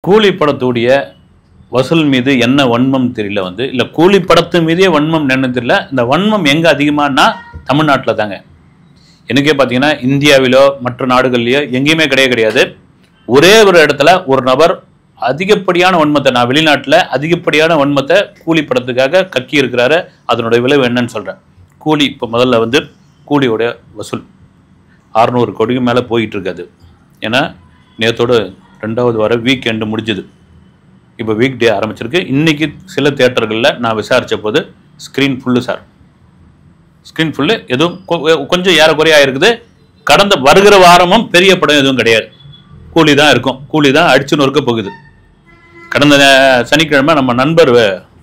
கூலி படத்துடைய வசூல் மீது என்ன வன்மம் தெரியல இல்லை கூலி படத்து மீதே வன்மம் என்ன தெரியல. இந்த வன்மம் எங்கே அதிகமானா தமிழ்நாட்டில் தாங்க. எனக்கே பார்த்தீங்கன்னா இந்தியாவிலோ மற்ற நாடுகள்லையோ எங்கேயுமே கிடையாது. ஒரே ஒரு இடத்துல ஒரு நபர் அதிகப்படியான வன்மத்தை, நான் வெளிநாட்டில் அதிகப்படியான வன்மத்தை கூலி படத்துக்காக கக்கி இருக்கிறாரு. அதனுடைய விளைவு என்னன்னு சொல்கிறேன். கூலி இப்போ முதல்ல கூலியோட வசூல் 600 கோடிக்கு மேலே போயிட்டு இருக்காது. ஏன்னா நேற்றோட 2வது வார வீக் எண்டு முடிஞ்சுது. இப்போ வீக் டே ஆரம்பிச்சிருக்கு. இன்றைக்கி சில தியேட்டர்களில் நான் விசாரித்த போது screen full sir. Screen full எதுவும் கொஞ்சம் ஏறக்குறையாக இருக்குது. கடந்த வருகிற வாரமும் பெரிய படம் எதுவும் கிடையாது. கூலி தான் இருக்கும். கூலி தான் அடிச்சு நொறுக்க போகுது. கடந்த சனிக்கிழமை நம்ம நண்பர்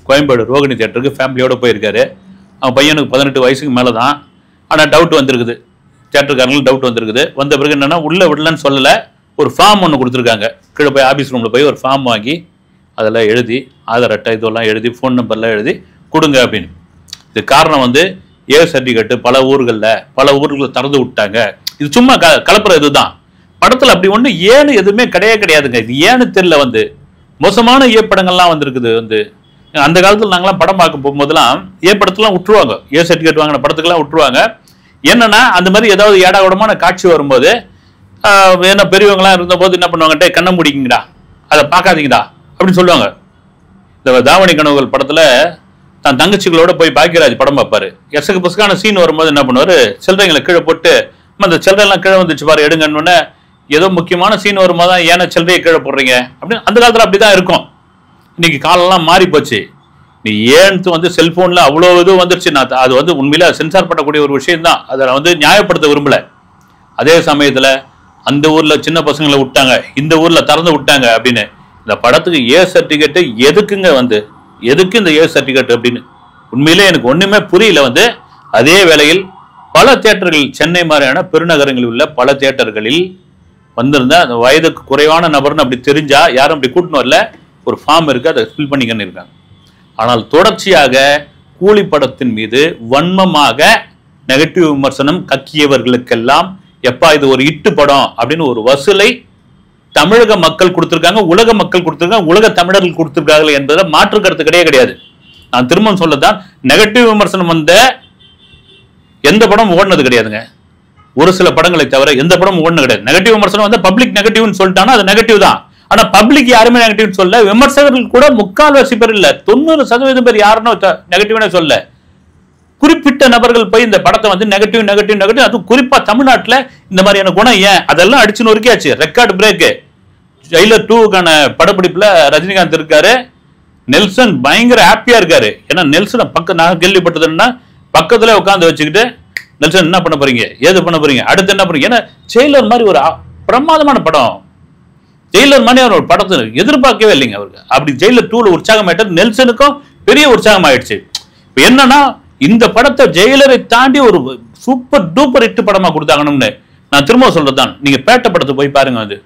கோயம்பேடு ரோகிணி தியேட்டருக்கு ஃபேமிலியோடு போயிருக்காரு. அவன் பையனுக்கு 18 வயசுக்கு மேலே தான். ஆனால் டவுட் வந்திருக்குது. தியேட்டருக்காரங்களுக்கு டவுட் வந்திருக்குது. வந்த பிறகு என்னென்னா உள்ளே விடலன்னு சொல்லலை, ஒரு ஃபார்ம் ஒன்று கொடுத்துருக்காங்க. கீழே போய் ஆஃபீஸ் ரூமில் போய் ஒரு ஃபார்ம் வாங்கி அதெல்லாம் எழுதி ஆதார் அட்டை இதெல்லாம் எழுதி ஃபோன் நம்பர்லாம் எழுதி கொடுங்க அப்படின்னு. இது காரணம் ஏ சர்டிஃபிகேட்டு பல ஊர்களில் திறந்து விட்டாங்க. இது சும்மா கலப்புற இதுதான். படத்தில் அப்படி ஒன்று ஏன்னு எதுவுமே கிடையாதுங்க. இது ஏன்னு தெரியல. மோசமான ஏ படங்கள்லாம் வந்திருக்குது. அந்த காலத்தில் நாங்களாம் படம் பார்க்க போகும்போதெல்லாம் ஏ படத்துலாம் விட்டுருவாங்க. ஏ சர்டிஃபிகேட் வாங்கின படத்துக்கெல்லாம் விட்டுருவாங்க. என்னன்னா அந்த மாதிரி ஏதாவது ஏடாகூடமான காட்சி வரும்போது என்ன பெரியவங்களாம் இருந்தபோது என்ன பண்ணுவாங்கட்டே, கண்ணை முடிக்கிங்கடா, அதை பார்க்காதீங்கடா அப்படின்னு சொல்லுவாங்க. இந்த தாவணி கனவுகள் படத்தில் தான் தங்கச்சிகளோட போய் பாக்கியராஜ் படம் பார்ப்பாரு. எசக்கு பசுக்கான சீன் வரும்போது என்ன பண்ணுவார், சில்லறைங்களை கீழே போட்டு அந்த சில்லறைலாம் கீழே வந்துச்சு பாரு எடுங்கன்னு. ஏதோ முக்கியமான சீன் வரும்போது தான் ஏன்னா சில்லறையை கீழே போடுறீங்க அப்படின்னு. அந்த காலத்தில் அப்படி தான் இருக்கும். இன்னைக்கு காலெல்லாம் மாறி போச்சு. நீ ஏன்னு செல்போனில் அவ்வளோ இது வந்துருச்சு. நான் அது உண்மையில சென்சார் பண்ணக்கூடிய ஒரு விஷயம் தான். அதை நான் நியாயப்படுத்த விரும்பல. அதே சமயத்தில் அந்த ஊரில் சின்ன பசங்களை விட்டாங்க, இந்த ஊரில் திறந்து விட்டாங்க அப்படின்னு. இந்த படத்துக்கு ஏ சர்டிஃபிகேட்டு எதுக்குங்க எதுக்கு இந்த ஏ சர்டிஃபிகேட் அப்படின்னு உண்மையிலே எனக்கு ஒன்றுமே புரியல. அதே வேளையில் பல தியேட்டர்கள், சென்னை மாதிரியான பெருநகரங்களில் உள்ள பல தியேட்டர்களில் வந்திருந்த அந்த வயதுக்கு குறைவான நபர்னு அப்படி தெரிஞ்சா யாரும் அப்படி கூட்டணும் இல்லை, ஒரு ஃபார்ம் இருக்குது, அதை ஃபில் பண்ணிக்கன்னு இருக்காங்க. ஆனால் தொடர்ச்சியாக கூலி படத்தின் மீது வன்மமாக நெகட்டிவ் விமர்சனம் கக்கியவர்களுக்கெல்லாம் எப்பா இது ஒரு இட்டு படம் அப்படின்னு ஒரு வசூலை தமிழக மக்கள் கொடுத்திருக்காங்க, உலக மக்கள் கொடுத்திருக்காங்க, உலக தமிழர்கள் கொடுத்திருக்கார்கள் என்பதில் மாற்று கருத்து கிடையாது. நான் திரும்ப சொல்லதான், நெகட்டிவ் விமர்சனம் எந்த படம் ஓடினது கிடையாதுங்க. ஒரு சில படங்களை தவிர எந்த படம் ஓடினது கிடையாது. நெகட்டிவ் விமர்சனம் பப்ளிக் நெகட்டிவ்னு சொல்லிட்டானா அது நெகட்டிவ் தான். ஆனா பப்ளிக் யாருமே நெகட்டிவ் சொல்ல, விமர்சகர்கள் கூட 3/4 பேர் இல்ல, 90% பேர் யாருன்னு நெகட்டிவ்னே சொல்ல. குறிப்பிட்ட நபர்கள் போய் இந்த படத்தை நெகட்டிவ் அது குறிப்பா தமிழ்நாட்டில் இந்த மாதிரியான குணம் ஏன் அதெல்லாம் அடிச்சு நொறுக்கியாச்சு. Record break. ஜெயிலர் 2க்கான படப்பிடிப்புல ரஜினிகாந்த் இருக்காரு. நெல்சன் பயங்கர ஹாப்பியா இருக்காரு. ஏன்னா நெல்சனை நான் கேள்விப்பட்டதுன்னா பக்கத்துல உட்காந்து வச்சுக்கிட்டு நெல்சன் என்ன பண்ண போறீங்க, ஏது பண்ண போறீங்க, அடுத்து என்ன பண்ணுறீங்க. ஏன்னா ஜெயிலர் மாதிரி ஒரு பிரமாதமான படம். ஜெயிலர் மாதிரி அவர் ஒரு படத்தை எதிர்பார்க்கவே இல்லைங்க அவருக்கு. அப்படி ஜெயிலர் 2ல உற்சாகம் ஆயிட்டார். நெல்சனுக்கும் பெரிய உற்சாகம் ஆயிடுச்சு. இப்போ என்னன்னா இந்த படத்தை ஜெயிலரை தாண்டி ஒரு சூப்பர் டூப்பர் ஹிட் படமா கொடுத்தாங்கன்னு நான் திரும்ப சொல்றதுதான். நீங்க பேட்ட படத்தை போய் பாருங்க.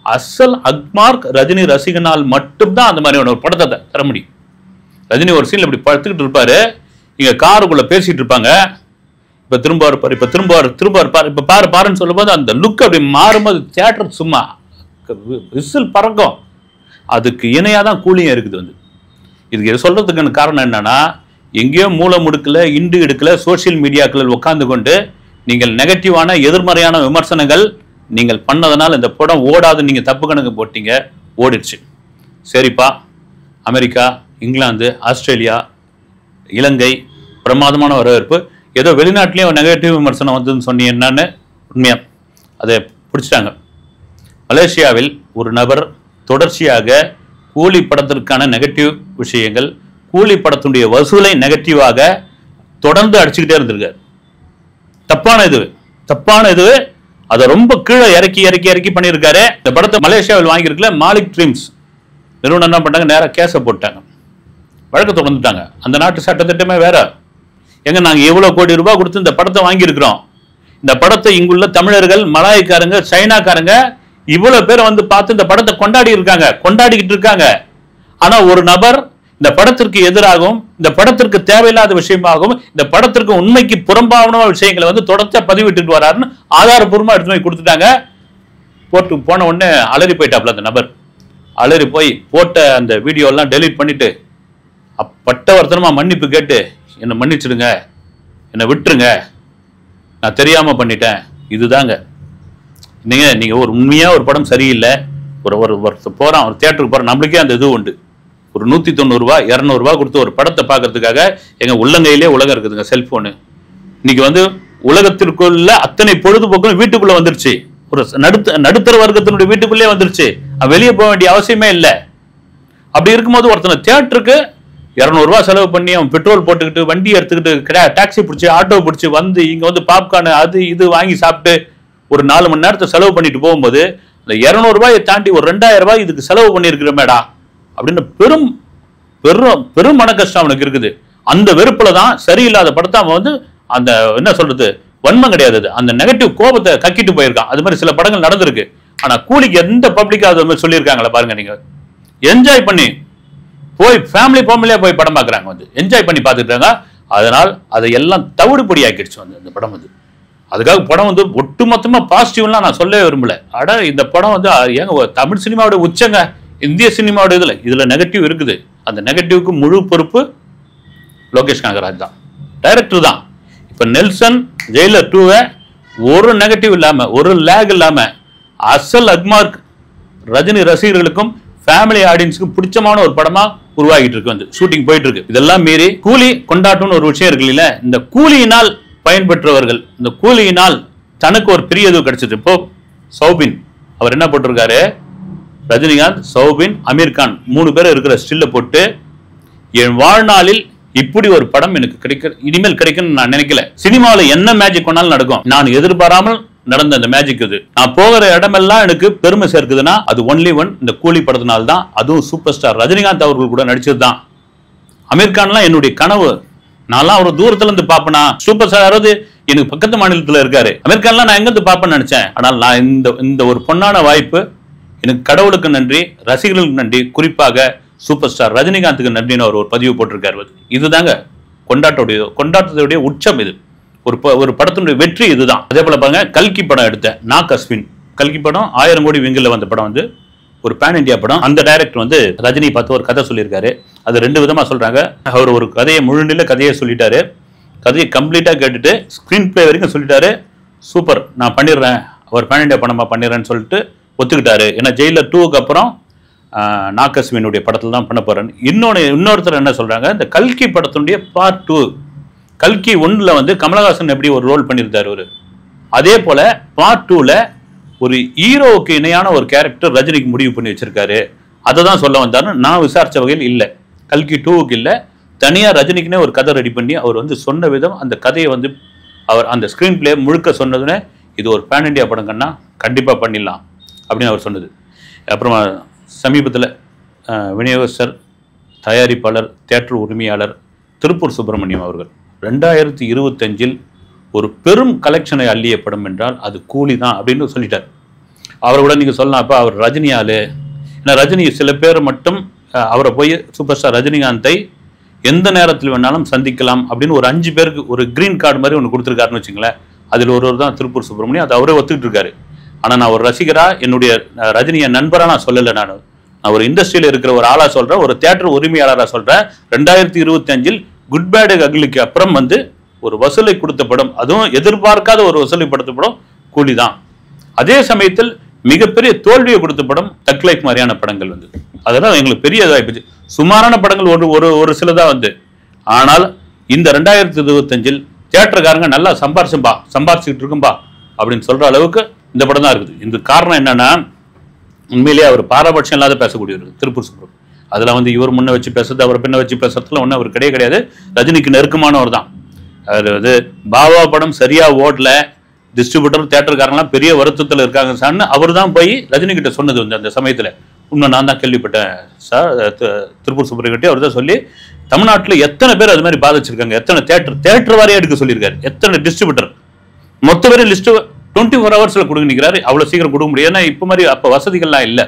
அசல் அக்மார்க் ரஜினி ரசிகனால் மட்டும்தான் அந்த மாதிரியான ஒரு படத்தை தர முடியும். ரஜினி ஒரு சீன்ல இப்படி படுத்துக்கிட்டு இருப்பாரு, இங்க காருக்குள்ள பேசிட்டு இருப்பாங்க. இப்ப திரும்ப பாரு, இப்ப பாருன்னு சொல்லும் போது அந்த லுக் அப்படி மாறும்போது தியேட்டர் சும்மா விசில் பறக்கும். அதுக்கு இணையாதான் கூலியும் இருக்குது. இதுக்கு சொல்றதுக்கான காரணம் என்னன்னா, எங்கேயோ மூல முடுக்கல இண்டு எடுக்கல சோசியல் மீடியாக்களில் உட்கார்ந்து கொண்டு நீங்கள் நெகட்டிவான எதிர்மறையான விமர்சனங்கள் நீங்கள் பண்ணதுனால இந்த படம் ஓடாது நீங்க தப்பு கணக்கு போட்டீங்க, ஓடிடுச்சு. சரிப்பா, அமெரிக்கா, இங்கிலாந்து, ஆஸ்திரேலியா, இலங்கை பிரமாதமான வரவேற்பு. ஏதோ வெளிநாட்டிலேயும் நெகட்டிவ் விமர்சனம் வந்ததுன்னு சொன்னீங்க என்னன்னு உண்மையா அதை பிடிச்சிட்டாங்க. மலேசியாவில் ஒரு நபர் தொடர்ச்சியாக கூலி படத்திற்கான நெகட்டிவ் விஷயங்கள், கூலி படத்தினுடைய வசூலை நெகட்டிவாக தொடர்ந்து அடிச்சுக்கிட்டே இருந்திருக்காரு. தப்பான இது அதை ரொம்ப கீழே இறக்கி பண்ணியிருக்காரு. இந்த படத்தை மலேசியாவில் வாங்கியிருக்கல மாலிக் ட்ரீம்ஸ் நிறுவனம் என்ன பண்ணாங்க, நேராக கேஸை போட்டாங்க, வழக்கு தொடர்ந்துட்டாங்க. அந்த நாட்டு சட்டத்திட்டமே வேற. எங்க நாங்க எவ்வளவு கோடி ரூபாய் கொடுத்து இந்த படத்தை வாங்கியிருக்கிறோம். இந்த படத்தை இங்குள்ள தமிழர்கள், மலாய்க்காரங்க, சைனாக்காரங்க இவ்வளவு பேர் பார்த்து இந்த படத்தை கொண்டாடிக்கிட்டு இருக்காங்க. ஆனா ஒரு நபர் இந்த படத்திற்கு எதிராகவும் இந்த படத்திற்கு தேவையில்லாத விஷயமாகவும் இந்த படத்திற்கு உண்மைக்கு புறம்பான விஷயங்களை தொடர்ச்சியா பதிவிட்டு வராருன்னு ஆதாரப்பூர்வமா எடுத்து போய் கொடுத்துட்டாங்க. போட்டு போன உடனே அலறி போயிட்டாப்ல அந்த நபர். அலறி போய் போட்ட அந்த வீடியோ எல்லாம் டெலீட் பண்ணிட்டு பட்டவர்த்தனமா மன்னிப்பு கேட்டு என்னை மன்னிச்சிடுங்க, என்னை விட்டுருங்க, நான் தெரியாம பண்ணிட்டேன். இதுதாங்க நீங்க ஒரு உண்மையா ஒரு படம் சரியில்லை, ஒரு போறான் ஒரு தியேட்டருக்கு போறான், நம்மளுக்கே அந்த இது உண்டு. ஒரு 190 ரூபா 200 ரூபா கொடுத்து ஒரு படத்தை பார்க்கறதுக்காக எங்க உள்ளங்கையிலே உலகம் இருக்குதுங்க, செல்போனு. இன்னைக்கு வந்து உலகத்திற்குள்ள அத்தனை பொழுதுபோக்கும் வீட்டுக்குள்ள வந்துருச்சு. ஒரு நடுத்தர வர்க்கத்தினுடைய வீட்டுக்குள்ளே வந்துருச்சு. வெளியே போக வேண்டிய அவசியமே இல்லை. அப்படி இருக்கும்போது ஒருத்தனை தியேட்டருக்கு 200 ரூபா செலவு பண்ணி அவன் பெட்ரோல் போட்டுக்கிட்டு வண்டி எடுத்துக்கிட்டு டாக்ஸி பிடிச்சி ஆட்டோ பிடிச்சி வந்து இங்க வந்து பாப்கார்னு அது இது வாங்கி சாப்பிட்டு ஒரு 4 மணி நேரத்தை செலவு பண்ணிட்டு போகும்போது இந்த 200 ரூபாயை தாண்டி ஒரு 2000 ரூபாய் இதுக்கு செலவு பண்ணிருக்கிறமேடா அப்படின்னு பெரும் பெரும் பெரும் மன கஷ்டம் அவனுக்கு இருக்குது. அந்த வெறுப்புல தான் சரியில்லாத படத்தை அவன் வந்து அந்த என்ன சொல்றது வன்மம் கிடையாது, அந்த நெகட்டிவ் கோபத்தை கக்கிட்டு போயிருக்கான். அது மாதிரி சில படங்கள் நடந்திருக்கு. ஆனா கூலிக்கு எந்த பப்ளிக்கா அது மாதிரி சொல்லியிருக்காங்களா பாருங்க. நீங்க என்ஜாய் பண்ணி போய் ஃபேமிலியா போய் படம் பார்க்குறாங்க, வந்து என்ஜாய் பண்ணி பார்த்துட்டாங்க. அதனால் அதை எல்லாம் தவிடுபடி ஆக்கிடுச்சு வந்து இந்த படம் வந்து. அதுக்காக படம் வந்து ஒட்டுமொத்தமா பாசிட்டிவ்லாம் நான் சொல்லவே விரும்பல. இந்த படம் வந்து ஏங்க தமிழ் சினிமாவோட உச்சங்க, இந்திய சினிமாவோட இதுல நெகட்டிவ் இருக்குது. அந்த நெகட்டிவ்க்கு முழு பொறுப்பு லோகேஷ் கனகராஜ் தான், டைரக்டர் தான். இப்ப நெல்சன் ஜெயிலர் 2 ஒரு நெகட்டிவ் இல்லாம ஒரு லேக் இல்லாம அசல் அக்மார்க் ரஜினி ரசிகர்களுக்கும் ஃபேமிலி ஆடியன்ஸுக்கும் பிடிச்சமான ஒரு படமா உருவாகிட்டு இருக்கு, வந்து ஷூட்டிங் போயிட்டு இருக்கு. இதெல்லாம் மீறி கூலி கொண்டாட்டம்னு ஒரு விஷயம் இருக்கு இல்ல, இந்த கூலியினால் பயன்பெற்றவர்கள், இந்த கூலியினால் தனக்கு ஒரு பெரிய இது கிடைச்சது. இப்போ சௌபின் அவர் என்ன போட்டிருக்காரு, ரஜினிகாந்த், சௌபின், அமீர் கான் 3 பேர் இருக்கிற ஸ்டில்ல போட்டு என் வாழ்நாளில் இப்படி ஒரு படம் எனக்கு இனிமேல் கிடைக்கும்னு நான் நினைக்கல. சினிமாவில் என்ன மேஜிக் பண்ணாலும் நடக்கும். நான் எதிர்பாராமல் நடந்த அந்த மேஜிக் இது. நான் போகிற இடமெல்லாம் எனக்கு பெருமை சேர்க்குதுன்னா அது ஒன்லி ஒன் இந்த கூலி படத்தினால தான். அதுவும் சூப்பர் ஸ்டார் ரஜினிகாந்த் அவர்கள் கூட நடிச்சது தான். அமீர் கான்லாம் என்னுடைய கனவு. நான்லாம் ஒரு தூரத்துல இருந்து பாப்பேனா, சூப்பர் ஸ்டார் அதாவது எனக்கு பக்கத்து மாநிலத்தில் இருக்காரு. அமீர் கான்லாம் நான் எங்க இருந்து பாப்பேன்னு நினைச்சேன். ஆனால் நான் இந்த ஒரு பொன்னான வாய்ப்பு எனக்கு கடவுளுக்கு நன்றி, ரசிகர்களுக்கு நன்றி, குறிப்பாக சூப்பர் ஸ்டார் ரஜினிகாந்துக்கு நன்றின்னு அவர் ஒரு பதிவு போட்டிருக்காரு. இதுதாங்க கொண்டாட்டத்துடைய உச்சம். இது ஒரு படத்தினுடைய வெற்றி இதுதான். அதே போல பாருங்க, கல்கி படம் எடுத்த நாக் அஸ்வின், கல்கி படம் 1000 கோடி விங்கில் வந்த படம் வந்து ஒரு பேன் இந்தியா படம். அந்த டைரக்டர் வந்து ரஜினி பார்த்து ஒரு கதை சொல்லியிருக்காரு. அது 2 விதமா சொல்றாங்க. அவர் ஒரு கதையை முழுநில கதையை சொல்லிட்டாரு, கதையை கம்ப்ளீட்டா கேட்டுட்டு ஸ்கிரீன் பிளே வரைக்கும் சொல்லிட்டாரு. சூப்பர், நான் பண்ணிடுறேன், அவர் பேன் இந்தியா படமா பண்ணிடுறேன்னு சொல்லிட்டு ஒத்துக்கிட்டாரு. ஏன்னா ஜெயிலர் 2க்கு அப்புறம் நாக் அஸ்வினுடைய படத்தில் தான் பண்ண போறேன். இன்னொருத்தர் என்ன சொல்றாங்க, இந்த கல்கி படத்தினுடைய பார்ட் 2, கல்கி 1ல வந்து கமலஹாசன் எப்படி ஒரு ரோல் பண்ணியிருந்தாரு, அதே போல பார்ட் 2ல ஒரு ஹீரோவுக்கு இணையான ஒரு கேரக்டர் ரஜினிக்கு முடிவு பண்ணி வச்சிருக்காரு. அதை தான் சொல்ல வந்தாருன்னு நான் விசாரிச்ச வகையில் இல்லை, கல்கி 2க்கு இல்லை, தனியா ரஜினிக்குன்னே ஒரு கதை ரெடி பண்ணி அவர் வந்து சொன்ன விதம், அந்த கதையை வந்து அவர் அந்த ஸ்கிரீன் பிளே முழுக்க சொன்னதுன்னு இது ஒரு பேன் இண்டியா படம் கண்ணா கண்டிப்பா பண்ணிடலாம் அப்படின்னு அவர் சொன்னது. அப்புறமா சமீபத்தில் விநியோகஸ்தர், தயாரிப்பாளர், தியேட்டர் உரிமையாளர் திருப்பூர் சுப்பிரமணியம் அவர்கள் 2025 ஒரு பெரும் கலெக்ஷனை அள்ளிய படம் என்றால் அது கூலி தான் அப்படின்னு சொல்லிட்டார். அவரை கூட நீங்கள் சொல்லலாம், அப்போ அவர் ரஜினியால், ஏன்னா ரஜினி சில பேர் மட்டும் அவரை போய் சூப்பர் ஸ்டார் ரஜினிகாந்தை எந்த நேரத்தில் வேணாலும் சந்திக்கலாம் அப்படின்னு ஒரு 5 பேருக்கு ஒரு கிரீன் கார்டு மாதிரி ஒன்று கொடுத்துருக்காருன்னு வச்சுங்களேன். அதில் ஒருவர் தான் திருப்பூர் சுப்பிரமணியம். அது அவரே ஒத்துக்கிட்டு இருக்காரு. ஆனால் நான் ஒரு ரசிகரா, என்னுடைய ரஜினியை நண்பராக நான் சொல்லலை. நான் ஒரு இண்டஸ்ட்ரியில் இருக்கிற ஒரு ஆளா சொல்றேன், ஒரு தியேட்டர் உரிமையாளராக சொல்றேன். 2025 குட் பேட் அக்லிக்கு அப்புறம் வந்து ஒரு வசூலை கொடுத்த படம், அதுவும் எதிர்பார்க்காத ஒரு வசூலை கொடுத்த படம் கூலி தான். அதே சமயத்தில் மிகப்பெரிய தோல்வியை கொடுத்த படம் தக் லைஃப் மாதிரியான படங்கள் வந்து, அதெல்லாம் எங்களுக்கு பெரிய இதாகிப்போச்சு. சுமாரான படங்கள் ஒரு சிலதா வந்து. ஆனால் இந்த 2025 தியேட்டருக்காரங்க நல்லா சம்பாரிச்சுக்கிட்டு இருக்கும்பா அப்படின்னு சொல்ற அளவுக்கு இந்த படம் தான் இருக்குது. இந்த காரணம் என்னன்னா, உண்மையிலேயே அவர் பாரபட்சம் இல்லாத பேசக்கூடியவர் திருப்பூர் சுப்பிரமணியம். அதுல வந்து இவர் முன்ன வச்சு பேசுறது, அவர் பின்ன வச்சு பேசுறதுல ஒன்றும் அவர் கிடையாது. ரஜினிக்கு நெருக்கமானவர் தான். அது வந்து பாபா படம் சரியா ஓடல, டிஸ்ட்ரிபியூட்டர் தியேட்டருக்காரங்களாம் பெரிய வருத்தத்தில் இருக்காங்க சார்னு அவர் தான் போய் ரஜினி கிட்ட சொன்னது வந்து அந்த சமயத்தில். இன்னும் நான் தான் கேள்விப்பட்டேன் சார், திருப்பூர் சுப்பிரமணியம் கிட்டே அவர் தான் சொல்லி தமிழ்நாட்டில் எத்தனை பேர் அது மாதிரி பாதிச்சிருக்காங்க, எத்தனை தியேட்டர் வாரியாக எடுக்க சொல்லியிருக்காரு, எத்தனை டிஸ்ட்ரிபியூட்டர் மொத்த பேரும் லிஸ்ட்டு 24 ஹவர்ஸ்ல கொடுக்க நிற்கிறாரு. அவ்வளோ சீக்கிரம் கொடுக்க முடியாது, ஏன்னா இப்போ மாதிரி அப்போ வசதிகள்லாம் இல்லை.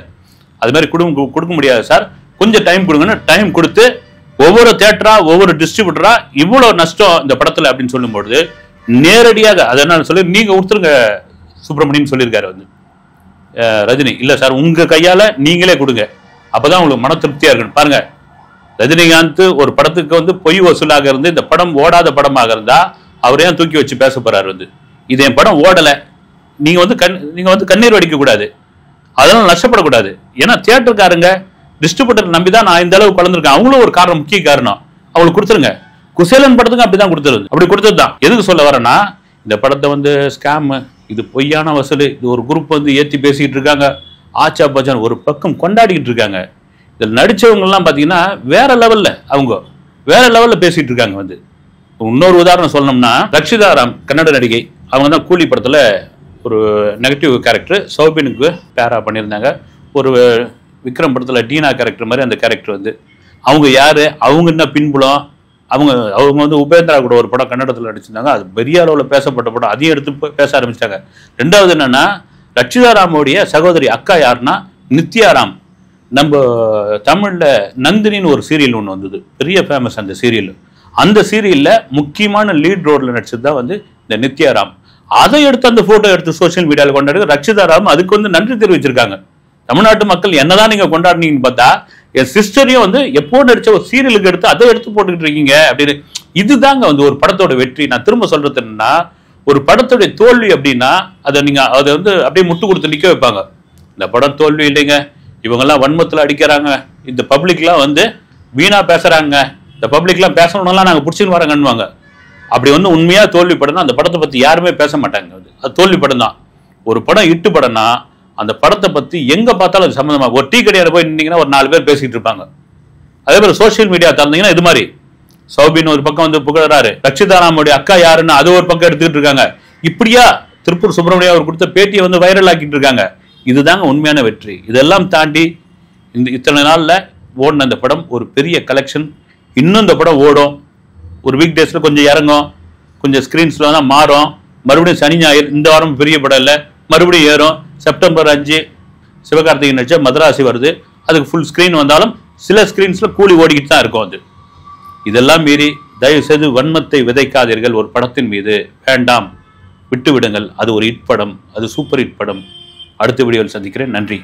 அது மாதிரி கொடுக்க முடியாது சார், கொஞ்சம் டைம் கொடுங்கன்னு டைம் கொடுத்து ஒவ்வொரு தியேட்டரா ஒவ்வொரு டிஸ்ட்ரிபியூட்டரா இவ்வளோ நஷ்டம் இந்த படத்தில் அப்படின்னு சொல்லும்போது நேரடியாக அதை என்ன சொல்லி நீங்க கொடுத்துருங்க சுப்பிரமணியன் சொல்லியிருக்காரு வந்து ரஜினி. இல்லை சார், உங்க கையால நீங்களே கொடுங்க, அப்பதான் உங்களுக்கு மன திருப்தியா இருக்கணும். பாருங்க, ரஜினிகாந்த் ஒரு படத்துக்கு வந்து பொய் வசூலாக இருந்து இந்த படம் ஓடாத படமாக இருந்தா அவர் ஏன் தூக்கி வச்சு பேச போறாரு வந்து, இது என் படம் ஓடல, நீங்க வந்து கண்ணீர் வடிக்க கூடாது, அதெல்லாம் நஷ்டப்படக்கூடாது. ஏன்னா தியேட்டருக்காரங்க டிஸ்ட்ரிபியூட்டர் நம்பி தான் நான் இந்த அளவு கலந்துருக்கேன். அவங்களும் ஒரு காரணம், முக்கிய காரணம். அவங்களுக்கு கொடுத்துருங்க. குசேலன் படத்துக்கு அப்படிதான் கொடுத்துருது. அப்படி கொடுத்தது தான். எதுக்கு சொல்ல வரேன்னா, இந்த படத்தை வந்து ஸ்கேம், இது பொய்யான வசூல், இது ஒரு குரூப் வந்து ஏற்றி பேசிக்கிட்டு இருக்காங்க, ஆச்சா பாச்சான் ஒரு பக்கம் கொண்டாடிக்கிட்டு இருக்காங்க. இதில் நடித்தவங்கெல்லாம் பார்த்தீங்கன்னா வேற லெவலில், அவங்க வேற லெவலில் பேசிகிட்டு இருக்காங்க வந்து. இன்னொரு உதாரணம் சொல்லணும்னா, ரக்ஷிதா ராம் கன்னட நடிகை, அவங்க தான் கூலி படத்தில் ஒரு நெகட்டிவ் கேரக்டர் சௌபினுக்கு பேரா பண்ணியிருந்தாங்க. ஒரு விக்ரம் படத்தில் டீனா கேரக்டர் மாதிரி அந்த கேரக்டர் வந்து. அவங்க யார், அவங்க என்ன பின்புலம், அவங்க வந்து உபேந்திரா கூட ஒரு படம் கன்னடத்தில் நடிச்சிருந்தாங்க. அது பெரிய அளவில் பேசப்பட்ட படம், அதையும் எடுத்து பேச ஆரம்பிச்சிட்டாங்க. ரெண்டாவது என்னன்னா, ரக்ஷிதா ராமோடைய சகோதரி அக்கா யாருன்னா நித்யாராம். நம்ம தமிழில் நந்தினின்னு ஒரு சீரியல் ஒன்று வந்தது, பெரிய ஃபேமஸ் அந்த சீரியல். அந்த சீரியலில் முக்கியமான லீட் ரோலில் நடிச்சது தான் வந்து இந்த நித்யாராம். அதை எடுத்து அந்த ஃபோட்டோ எடுத்து சோசியல் மீடியாவில் கொண்டாடி ரக்ஷிதா ராம் அதுக்கு வந்து நன்றி தெரிவிச்சிருக்காங்க. தமிழ்நாட்டு மக்கள் என்னதான் நீங்கள் கொண்டாடுனீங்கன்னு பார்த்தா, என் சிஸ்டரையும் வந்து எப்போ நடிச்ச ஒரு சீரியலுக்கு எடுத்து அதை எடுத்து போட்டுக்கிட்டு இருக்கீங்க அப்படின்னு. இதுதாங்க வந்து ஒரு படத்தோட வெற்றி. நான் திரும்ப சொல்றது என்னன்னா, ஒரு படத்துடைய தோல்வி அப்படின்னா அதை வந்து அப்படியே முட்டு கொடுத்து நிற்க வைப்பாங்க. இந்த படம் தோல்வி இல்லைங்க, இவங்கெல்லாம் வன்மத்தில் அடிக்கிறாங்க, இந்த பப்ளிக்லாம் வந்து வீணா பேசுறாங்க, இந்த பப்ளிக்லாம் பேசணும்லாம் நாங்கள் பிடிச்சின்னு வரங்கன்னுவாங்க. அப்படி வந்து உண்மையா தோல்வி படம்னா அந்த படத்தை பற்றி யாருமே பேச மாட்டாங்க. அது தோல்வி படம் தான். ஒரு படம் இட்டு படம்னா அந்த படத்தை பற்றி எங்க பார்த்தாலும் அது சம்மந்தமா, ஒரு டீ கடையில் போய் நின்னீங்கன்னா ஒரு 4 பேர் பேசிட்டு இருப்பாங்க. அதே மாதிரி சோசியல் மீடியா திறந்தீங்கன்னா இது மாதிரி சௌபின் ஒரு பக்கம் வந்து புகழறாரு, ரக்ஷிதா ராமுடைய அக்கா யாருன்னு அது ஒரு பக்கம் எடுத்துக்கிட்டு இருக்காங்க. இப்படியா திருப்பூர் சுப்பிரமணியா அவர் கொடுத்த பேட்டியை வந்து வைரல் ஆக்கிட்டு இருக்காங்க. இதுதாங்க உண்மையான வெற்றி. இதெல்லாம் தாண்டி இத்தனை நாள்ல ஓடின அந்த படம் ஒரு பெரிய கலெக்ஷன். இன்னும் இந்த படம் ஓடும். ஒரு வீக் டேஸ்ல கொஞ்சம் இறங்கும், கொஞ்சம் ஸ்கிரீன்ஸ்ல தான் மாறும். மறுபடியும் சனி ஞாயிறு, இந்த வாரம் பெரிய படம் இல்லை, மறுபடியும் ஏறும். செப்டம்பர் 5 சிவகார்த்திகேயன் நடிச்ச மதராசி வருது, அதுக்கு ஃபுல் ஸ்கிரீன் வந்தாலும் சில ஸ்கிரீன்ஸ்ல கூலி ஓடிக்கிட்டு தான் இருக்கும். அது இதெல்லாம் மீறி தயவு செய்து வன்மத்தை விதைக்காதீர்கள். ஒரு படத்தின் மீது வேண்டாம், விட்டு விடுங்கள். அது ஒரு ஹிட் படம், அது சூப்பர் ஹிட் படம். அடுத்த வீடியோவில் சந்திக்கிறேன். நன்றி.